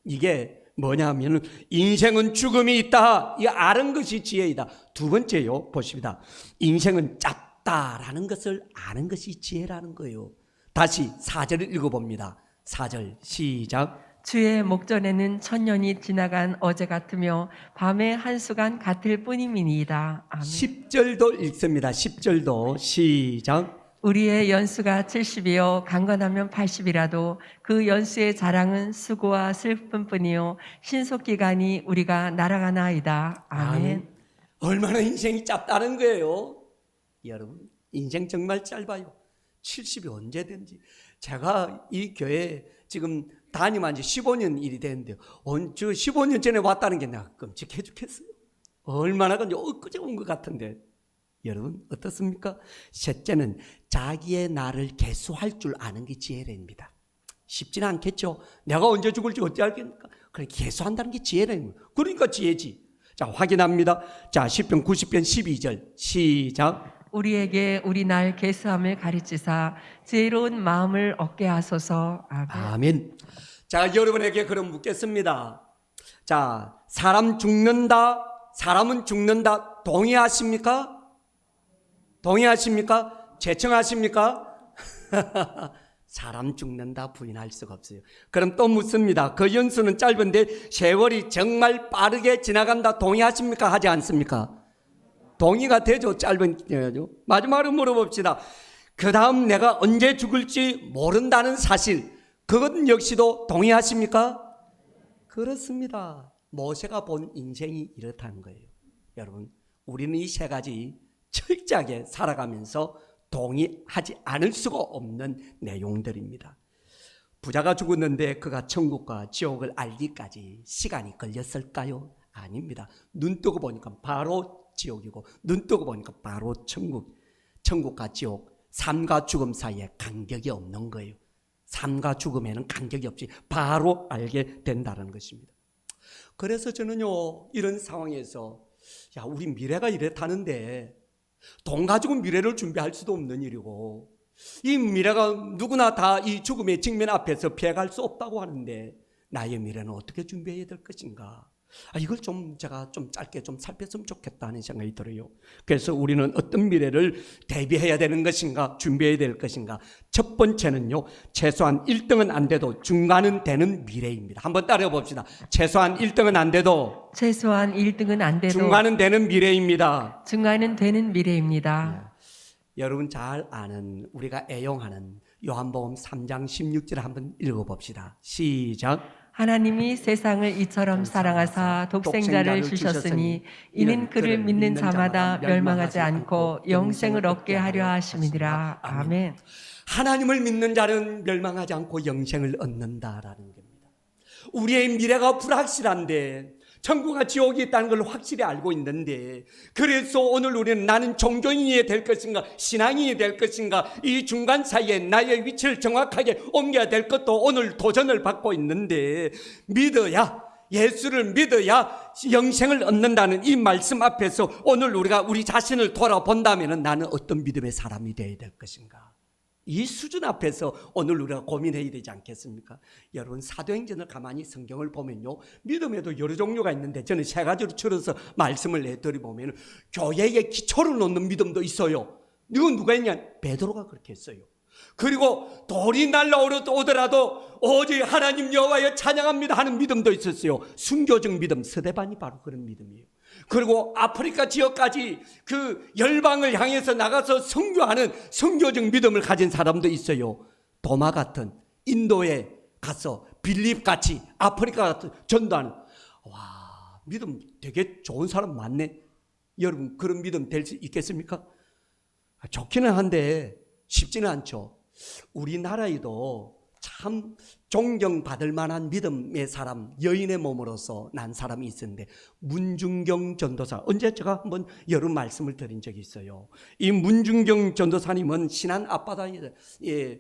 이게 뭐냐면 인생은 죽음이 있다. 이 아는 것이 지혜이다. 두 번째요, 보십니다. 인생은 짧다라는 것을 아는 것이 지혜라는 거예요. 다시 4절을 읽어봅니다. 4절 시작. 주의 목전에는 천년이 지나간 어제 같으며 밤의 한수간 같을 뿐임이니이다. 아멘. 10절도 읽습니다. 10절도 시작. 우리의 연수가 70이요 강건하면 80이라도 그 연수의 자랑은 수고와 슬픔뿐이요 신속기간이 우리가 날아가나이다. 아멘. 얼마나 인생이 짧다는 거예요. 여러분, 인생 정말 짧아요. 70이 언제든지. 제가 이 교회 지금 담임한 지 15년 일이 됐는데, 저 15년 전에 왔다는 게 내가 끔찍해 죽겠어요. 얼마나 그냥 엊그제 온 것 같은데. 여러분 어떻습니까? 셋째는 자기의 날을 계수할 줄 아는 게 지혜랍니다. 쉽지는 않겠죠. 내가 언제 죽을지 어찌 알겠습니까? 그래, 계수한다는 게 지혜랍니다. 그러니까 지혜지. 자, 확인합니다. 자, 시편 90편 12절 시작. 우리에게 우리 날 계수함을 가르치사 지혜로운 마음을 얻게 하소서. 아멘. 아멘. 자, 여러분에게 그럼 묻겠습니다. 자, 사람은 죽는다. 동의하십니까? 제청하십니까? 사람 죽는다 부인할 수가 없어요. 그럼 또 묻습니다. 그 연수는 짧은데 세월이 정말 빠르게 지나간다. 동의하십니까? 하지 않습니까? 동의가 되죠. 짧은 기간이죠. 마지막으로 물어봅시다. 그 다음 내가 언제 죽을지 모른다는 사실, 그것 역시도 동의하십니까? 그렇습니다. 모세가 본 인생이 이렇다는 거예요. 여러분, 우리는 이 세 가지 철저하게 살아가면서 동의하지 않을 수가 없는 내용들입니다. 부자가 죽었는데 그가 천국과 지옥을 알기까지 시간이 걸렸을까요? 아닙니다. 눈 뜨고 보니까 바로 지옥이고 눈 뜨고 보니까 바로 천국. 천국과 지옥, 삶과 죽음 사이에 간격이 없는 거예요. 삶과 죽음에는 간격이 없이 바로 알게 된다는 것입니다. 그래서 저는요, 이런 상황에서 우리 미래가 이렇다는데 돈 가지고 미래를 준비할 수도 없는 일이고, 이 미래가 누구나 다 이 죽음의 직면 앞에서 피해갈 수 없다고 하는데 나의 미래는 어떻게 준비해야 될 것인가? 이걸 제가 좀 짧게 좀 살폈으면 좋겠다 하는 생각이 들어요. 그래서 우리는 어떤 미래를 대비해야 되는 것인가, 준비해야 될 것인가. 첫 번째는요, 최소한 1등은 안 돼도 중간은 되는 미래입니다. 한번 따라해 봅시다. 최소한 1등은 안 돼도 최소한 1등은 안 돼도 중간은 되는 미래입니다. 중간은 되는 미래입니다. 여러분 잘 아는, 우리가 애용하는 요한복음 3장 16절 한번 읽어봅시다. 시작. 하나님이 세상을 이처럼 사랑하사 독생자를 주셨으니 이는 그를 믿는 자마다 멸망하지 않고 영생을 얻게 하려 하심이니라. 아멘. 하나님을 믿는 자는 멸망하지 않고 영생을 얻는다라는 겁니다. 우리의 미래가 불확실한데 천국과 지옥이 있다는 걸 확실히 알고 있는데, 그래서 오늘 우리는 나는 종교인이 될 것인가 신앙인이 될 것인가 이 중간 사이에 나의 위치를 정확하게 옮겨야 될 것도 오늘 도전을 받고 있는데, 믿어야, 예수를 믿어야 영생을 얻는다는 이 말씀 앞에서 오늘 우리가 우리 자신을 돌아본다면 나는 어떤 믿음의 사람이 되어야 될 것인가, 이 수준 앞에서 오늘 우리가 고민해야 되지 않겠습니까? 여러분, 사도행전을 가만히 성경을 보면요, 믿음에도 여러 종류가 있는데 저는 세 가지로 줄여서 말씀을 내드리보면, 교회의 기초를 놓는 믿음도 있어요. 이건 누가 했냐? 베드로가 그렇게 했어요. 그리고 돌이 날라오더라도 오직 하나님 여호와여 찬양합니다 하는 믿음도 있었어요. 순교적 믿음, 스데반이 바로 그런 믿음이에요. 그리고 아프리카 지역까지 그 열방을 향해서 나가서 선교하는 선교적 믿음을 가진 사람도 있어요. 도마 같은 인도에 가서 빌립같이 아프리카 같은 전도하는, 와, 믿음 되게 좋은 사람 많네. 여러분, 그런 믿음 될 수 있겠습니까? 좋기는 한데 쉽지는 않죠. 우리나라에도 참 존경받을 만한 믿음의 사람, 여인의 몸으로서 난 사람이 있었는데, 문중경 전도사, 언제 제가 한번 여러 말씀을 드린 적이 있어요. 이 문중경 전도사님은 신안 앞바다에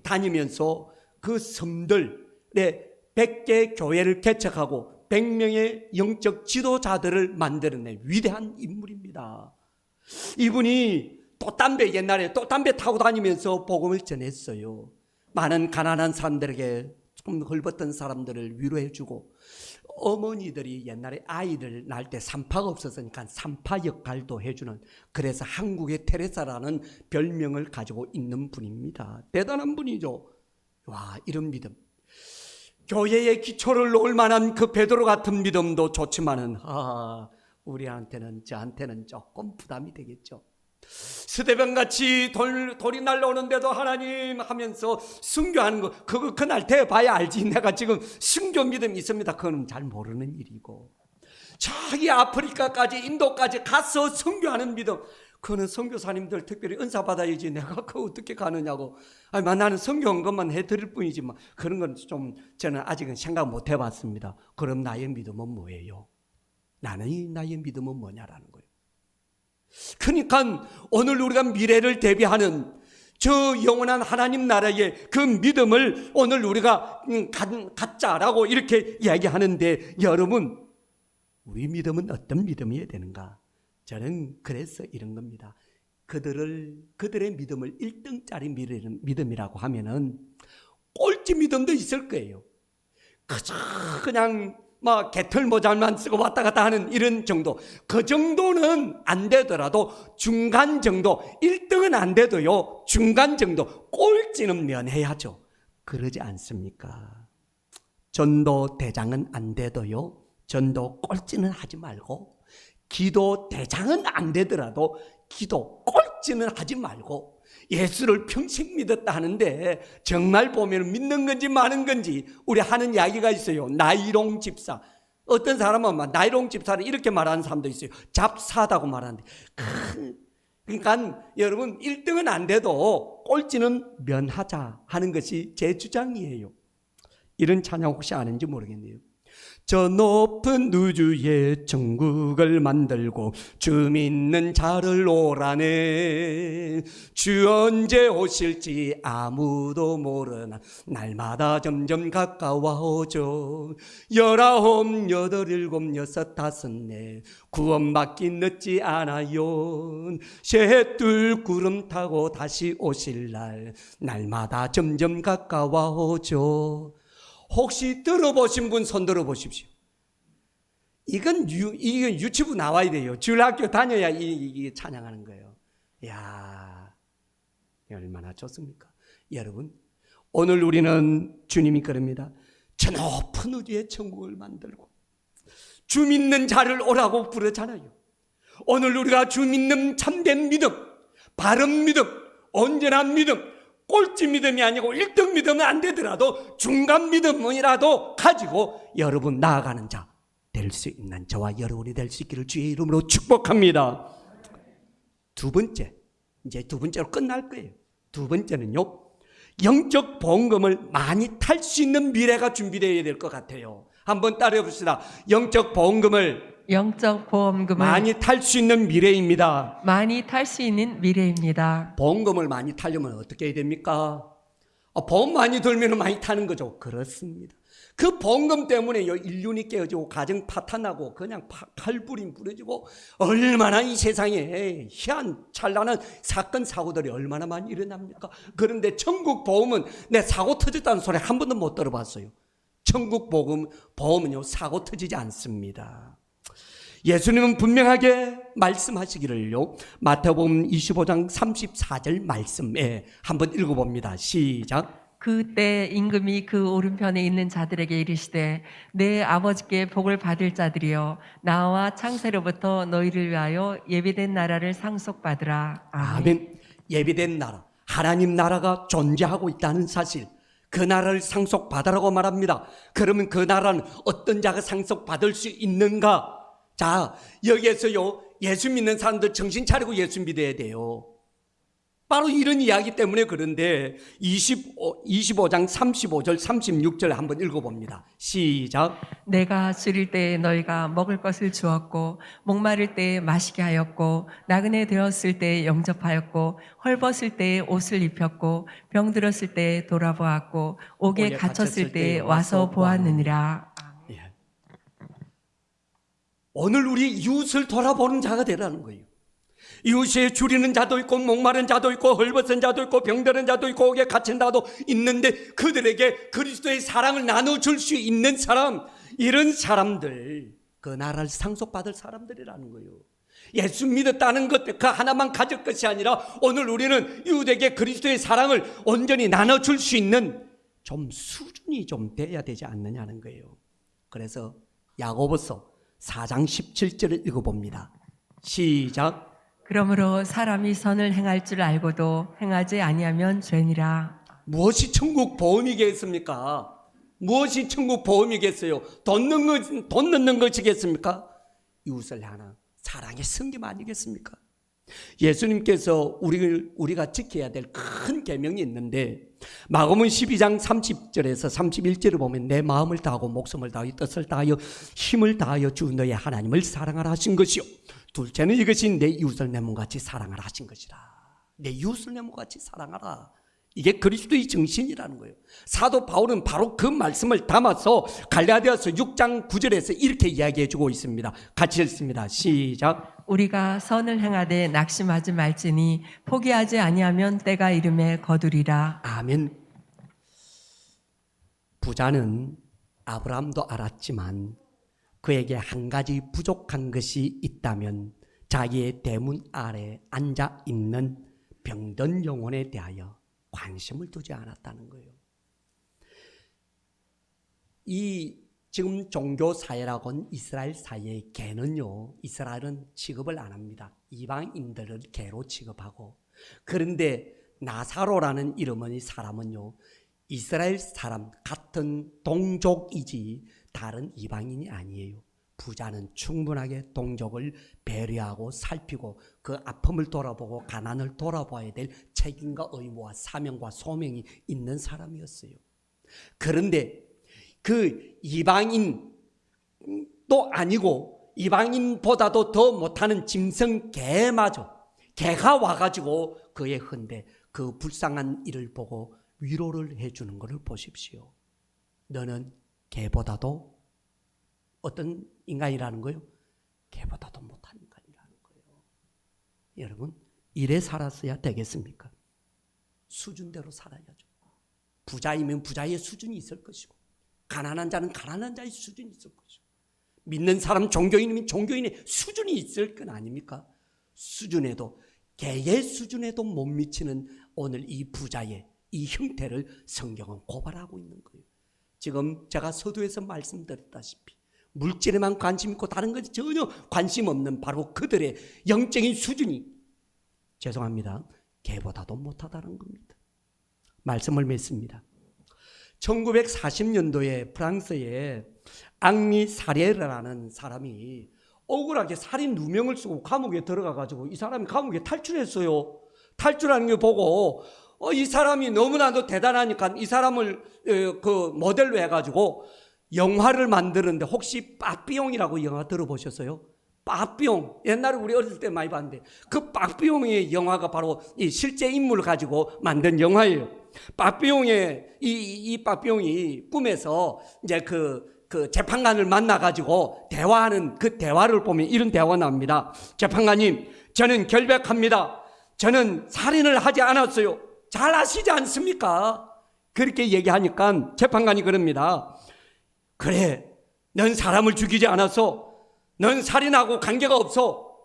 다니면서 그 섬들에 100개 교회를 개척하고 100명의 영적 지도자들을 만들어낸 위대한 인물입니다. 이분이 옛날에 돛담배 타고 다니면서 복음을 전했어요. 많은 가난한 사람들에게 좀 헐벗던 사람들을 위로해주고, 어머니들이 옛날에 아이를 낳을 때 산파가 없었으니까 산파 역할도 해주는, 그래서 한국의 테레사라는 별명을 가지고 있는 분입니다. 대단한 분이죠. 와, 이런 믿음, 교회의 기초를 놓을 만한 그 베드로 같은 믿음도 좋지만은 우리한테는, 저한테는 조금 부담이 되겠죠. 스데반같이 돌이 날라오는데도 하나님 하면서 순교하는 거, 그거 그날 돼봐야 알지. 내가 지금 순교 믿음이 있습니다. 그거는 잘 모르는 일이고, 저기 아프리카까지 인도까지 가서 순교하는 믿음, 그거는 선교사님들 특별히 은사 받아야지 내가 그거 어떻게 가느냐고. 나는 선교한 것만 해드릴 뿐이지만 그런 건 좀 저는 아직은 생각 못 해봤습니다. 그럼 나의 믿음은 뭐예요? 나의 믿음은 뭐냐라는 거예요. 그러니까 오늘 우리가 미래를 대비하는 저 영원한 하나님 나라의 그 믿음을 오늘 우리가 갖자라고 이렇게 이야기하는데, 여러분, 우리 믿음은 어떤 믿음이어야 되는가? 저는 그래서 이런 겁니다. 그들의 믿음을 1등짜리 믿음이라고 하면은 꼴찌 믿음도 있을 거예요. 그냥 막 개털모자만 쓰고 왔다 갔다 하는 이런 정도, 그 정도는 안 되더라도 중간 정도, 1등은 안 돼도요 중간 정도, 꼴찌는 면해야죠. 그러지 않습니까? 전도 대장은 안 돼도요 전도 꼴찌는 하지 말고, 기도 대장은 안 되더라도 기도 꼴찌는 하지 말고, 예수를 평생 믿었다 하는데 정말 보면 믿는 건지 마는 건지 우리 하는 이야기가 있어요. 나이롱 집사, 어떤 사람은 나이롱 집사를 이렇게 말하는 사람도 있어요. 잡사다고 말하는데, 그러니까 여러분, 1등은 안 돼도 꼴찌는 면하자 하는 것이 제 주장이에요. 이런 찬양 혹시 아는지 모르겠네요. 저 높은 우주에 천국을 만들고 주 믿는 자를 오라네. 주 언제 오실지 아무도 모르나 날마다 점점 가까워오죠. 19, 8, 7, 6, 5, 4 구원받기 늦지 않아요. 셋둘 구름 타고 다시 오실 날 날마다 점점 가까워오죠. 혹시 들어보신 분 손 들어보십시오. 이건 유치부 나와야 돼요. 주일학교 다녀야 이게 찬양하는 거예요. 이야, 얼마나 좋습니까? 여러분, 오늘 우리는 주님이 그럽니다. 저 높은 우주의 천국을 만들고 주 믿는 자를 오라고 부르잖아요. 오늘 우리가 주 믿는 참된 믿음, 바른 믿음, 온전한 믿음, 꼴찌 믿음이 아니고 1등 믿음은 안 되더라도 중간 믿음이라도 가지고 여러분 나아가는 자 될 수 있는 저와 여러분이 될 수 있기를 주의 이름으로 축복합니다. 두 번째, 이제 두 번째로 끝날 거예요. 두 번째는요, 영적 보험금을 많이 탈 수 있는 미래가 준비되어야 될 것 같아요. 한번 따라해 봅시다. 영적 보험금을 많이 탈 수 있는 미래입니다. 많이 탈 수 있는 미래입니다. 보험금을 많이 타려면 어떻게 해야 됩니까? 보험 많이 들면 많이 타는 거죠. 그렇습니다. 그 보험금 때문에 인륜이 깨어지고 가정 파탄나고 그냥 칼부림 부러지고 얼마나 이 세상에 희한찬란한 사건 사고들이 얼마나 많이 일어납니까? 그런데 천국 보험은 내 사고 터졌다는 소리 한 번도 못 들어봤어요. 천국 보험은요 사고 터지지 않습니다. 예수님은 분명하게 말씀하시기를요, 마태복음 25장 34절 말씀에 한번 읽어봅니다. 시작. 그때 임금이 그 오른편에 있는 자들에게 이르시되 내 아버지께 복을 받을 자들이여 나와 창세로부터 너희를 위하여 예비된 나라를 상속받으라. 아멘. 예비된 나라, 하나님 나라가 존재하고 있다는 사실, 그 나라를 상속받으라고 말합니다. 그러면 그 나라는 어떤 자가 상속받을 수 있는가? 자, 여기에서요, 예수 믿는 사람들 정신 차리고 예수 믿어야 돼요. 바로 이런 이야기 때문에. 그런데 25장 35절 36절 한번 읽어봅니다. 시작. 내가 줄일 때에 너희가 먹을 것을 주었고 목마를 때에 마시게 하였고 나그네 되었을 때에 영접하였고 헐벗을 때에 옷을 입혔고 병들었을 때에 돌아보았고 옥에 갇혔을 때에 와서 보았느니라. 예. 오늘 우리 이웃을 돌아보는 자가 되라는 거예요. 이웃에 줄이는 자도 있고 목마른 자도 있고 헐벗은 자도 있고 병드는 자도 있고 옥에 갇힌 자도 있는데 그들에게 그리스도의 사랑을 나눠줄 수 있는 사람, 이런 사람들, 그 나라를 상속받을 사람들이라는 거예요. 예수 믿었다는 것 그 하나만 가질 것이 아니라 오늘 우리는 이웃에게 그리스도의 사랑을 온전히 나눠줄 수 있는 좀 수준이 좀 돼야 되지 않느냐는 거예요. 그래서 야고보서 4장 17절을 읽어봅니다. 시작. 그러므로 사람이 선을 행할 줄 알고도 행하지 아니하면 죄니라. 무엇이 천국 보험이겠습니까? 무엇이 천국 보험이겠어요? 돈 넣는 것이겠습니까? 이웃을 하나 사랑의 성김 아니겠습니까? 예수님께서 우리가 지켜야 될 큰 계명이 있는데 마가복음 12장 30절에서 31절을 보면 내 마음을 다하고 목숨을 다하여 뜻을 다하여 힘을 다하여 주 너의 하나님을 사랑하라 하신 것이요, 둘째는 이것이 내 이웃을 내 몸같이 사랑하라 하신 것이라. 내 이웃을 내 몸같이 사랑하라. 이게 그리스도의 정신이라는 거예요. 사도 바울은 바로 그 말씀을 담아서 갈라디아서 6장 9절에서 이렇게 이야기해 주고 있습니다. 같이 읽습니다. 시작. 우리가 선을 행하되 낙심하지 말지니 포기하지 아니하면 때가 이름에 거두리라. 아멘. 부자는 아브라함도 알았지만 그에게 한 가지 부족한 것이 있다면 자기의 대문 아래 앉아 있는 병든 영혼에 대하여 관심을 두지 않았다는 거예요. 이 지금 종교 사회라고는 이스라엘 사회의 개는요, 이스라엘은 취급을 안 합니다. 이방인들을 개로 취급하고, 그런데 나사로라는 이름의 사람은요, 이스라엘 사람 같은 동족이지 다른 이방인이 아니에요. 부자는 충분하게 동족을 배려하고 살피고 그 아픔을 돌아보고 가난을 돌아봐야 될 책임과 의무와 사명과 소명이 있는 사람이었어요. 그런데 그 이방인도 아니고 이방인보다도 더 못하는 짐승 개마저, 개가 와가지고 그의 헌데 그 불쌍한 일을 보고 위로를 해주는 것을 보십시오. 너는 개보다도 어떤 인간이라는 거예요? 개보다도 못한 인간이라는 거예요. 여러분, 이래 살았어야 되겠습니까? 수준대로 살아야죠. 부자이면 부자의 수준이 있을 것이고, 가난한 자는 가난한 자의 수준이 있을 것이고, 믿는 사람 종교인이면 종교인의 수준이 있을 건 아닙니까? 수준에도, 개의 수준에도 못 미치는 오늘 이 부자의 이 형태를 성경은 고발하고 있는 거예요. 지금 제가 서두에서 말씀드렸다시피 물질에만 관심 있고 다른 것에 전혀 관심 없는 바로 그들의 영적인 수준이, 죄송합니다, 개보다도 못하다는 겁니다. 말씀을 맺습니다. 1940년도에 프랑스에 앙리 사레르라는 사람이 억울하게 살인 누명을 쓰고 감옥에 들어가가지고 이 사람이 감옥에 탈출했어요. 탈출하는 걸 보고 이 사람이 너무나도 대단하니까 이 사람을 그 모델로 해가지고 영화를 만드는데, 혹시 빠삐용이라고 영화 들어보셨어요? 빠삐용, 옛날에 우리 어렸을 때 많이 봤는데 그 빠삐용의 영화가 바로 이 실제 인물을 가지고 만든 영화예요. 빠삐용의 이 빠삐용이 꿈에서 이제 그 재판관을 만나가지고 대화하는 그 대화를 보면 이런 대화가 나옵니다. 재판관님, 저는 결백합니다. 저는 살인을 하지 않았어요. 잘 아시지 않습니까? 그렇게 얘기하니까 재판관이 그럽니다. 그래, 넌 사람을 죽이지 않았어. 넌 살인하고 관계가 없어.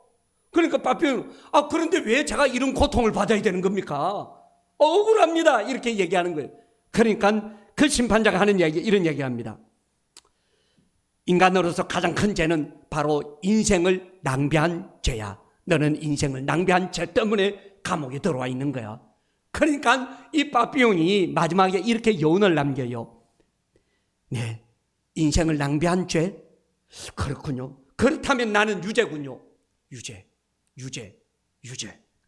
그러니까 빠삐용, 그런데 왜 제가 이런 고통을 받아야 되는 겁니까? 억울합니다. 이렇게 얘기하는 거예요. 그러니까 그 심판자가 하는 얘기, 이런 얘기합니다. 인간으로서 가장 큰 죄는 바로 인생을 낭비한 죄야. 너는 인생을 낭비한 죄 때문에 감옥에 들어와 있는 거야. 그러니까 이 빠삐용이 마지막에 이렇게 여운을 남겨요. 네, 인생을 낭비한 죄? 그렇군요. 그렇다면 나는 유죄군요. 유죄.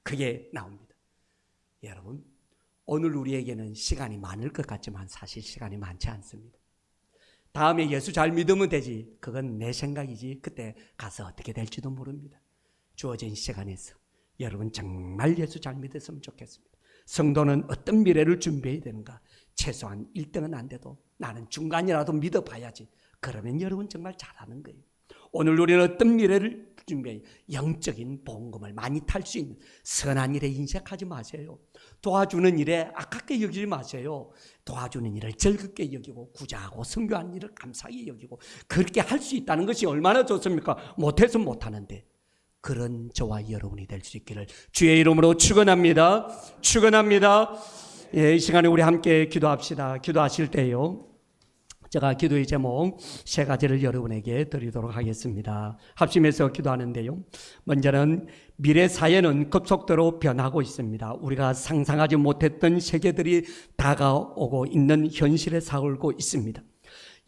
그게 나옵니다. 여러분, 오늘 우리에게는 시간이 많을 것 같지만 사실 시간이 많지 않습니다. 다음에 예수 잘 믿으면 되지, 그건 내 생각이지, 그때 가서 어떻게 될지도 모릅니다. 주어진 시간에서 여러분 정말 예수 잘 믿었으면 좋겠습니다. 성도는 어떤 미래를 준비해야 되는가? 최소한 1등은 안 돼도 나는 중간이라도 믿어봐야지. 그러면 여러분 정말 잘하는 거예요. 오늘 우리는 어떤 미래를 준비해요? 영적인 복음을 많이 탈 수 있는 선한 일에 인색하지 마세요. 도와주는 일에 아깝게 여기지 마세요. 도와주는 일을 즐겁게 여기고 구제하고 선교하는 일을 감사하게 여기고, 그렇게 할 수 있다는 것이 얼마나 좋습니까? 못해서 못하는데. 그런 저와 여러분이 될 수 있기를 주의 이름으로 축원합니다. 이 시간에 우리 함께 기도합시다. 기도하실 때요, 제가 기도의 제목 3가지를 여러분에게 드리도록 하겠습니다. 합심해서 기도하는데요, 먼저는 미래 사회는 급속도로 변하고 있습니다. 우리가 상상하지 못했던 세계들이 다가오고 있는 현실에 살고 있습니다.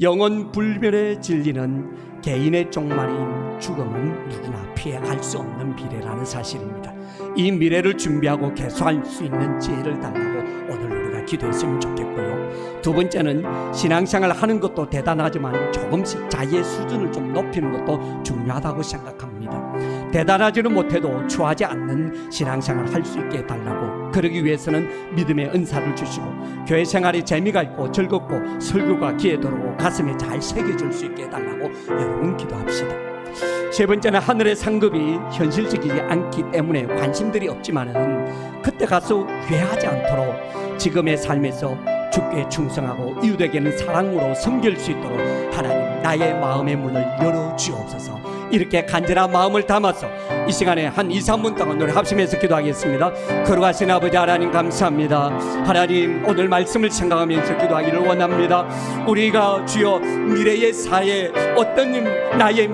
영원 불멸의 진리는 개인의 종말인 죽음은 누구나 피해갈 수 없는 미래라는 사실입니다. 이 미래를 준비하고 개소할 수 있는 지혜를 달라고 오늘 우리가 기도했으면 좋겠고요. 두 번째는 신앙생활 하는 것도 대단하지만 조금씩 자기의 수준을 좀 높이는 것도 중요하다고 생각합니다. 대단하지는 못해도 추하지 않는 신앙생활을 할 수 있게 해달라고, 그러기 위해서는 믿음의 은사를 주시고 교회 생활이 재미가 있고 즐겁고 설교가 귀에 들어오고 가슴에 잘 새겨질 수 있게 해달라고 여러분 기도합시다. 세 번째는 하늘의 상급이 현실적이지 않기 때문에 관심들이 없지만은 그때 가서 회하지 않도록 지금의 삶에서 주께 충성하고 이웃에게는 사랑으로 섬길 수 있도록 하나님, 나의 마음의 문을 열어주옵소서. 이렇게 간절한 마음을 담아서 이 시간에 한 2-3분 동안 우리 합심해서 기도하겠습니다. 거룩하신 아버지 하나님, 감사합니다. 하나님, 오늘 말씀을 생각하면서 기도하기를 원합니다. 우리가 주여 미래의 사회, 어떤 나의